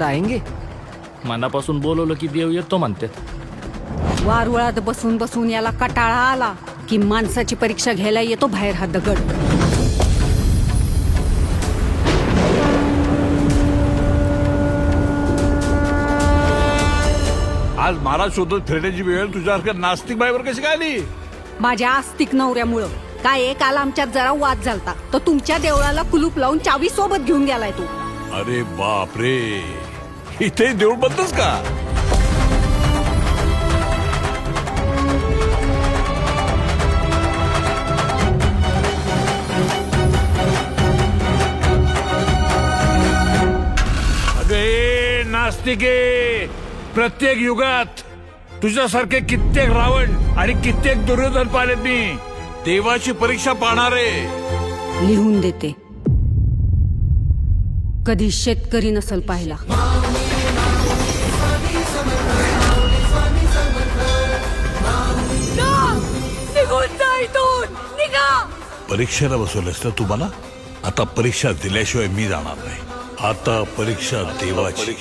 कर आएंगे? मनापासून बोलवलं की देव येतो म्हणतात. वारुळात बसून बसून याला कटाळा आला की माणसाची परीक्षा घ्यायला येतो बाहेर हा दगड. आज मला शोधत फिरण्याची वेळ तुझ्यासारख्या नास्तिक बाईवर कशी काय आली? माझ्या आस्तिक नवऱ्यामुळं. काय काल आमच्यात जरा वाद झालता तर तुमच्या देवळाला कुलूप लावून चावी सोबत घेऊन गेलाय तू. अरे बाप रे, इथे देऊळ बंदच का? अगे नास्तिके, प्रत्येक युगात तुझ्यासारखे कित्येक रावण आणि कित्येक दुर्योधन पाहिलेत मी. देवाची परीक्षा पाहणारे. लिहून देते. कधी शेतकरी नसल पाहिला. परीक्षेला बसवलंस तर तुम्हाला आता परीक्षा दिल्याशिवाय मी जाणार नाही. आता परीक्षा देवाची.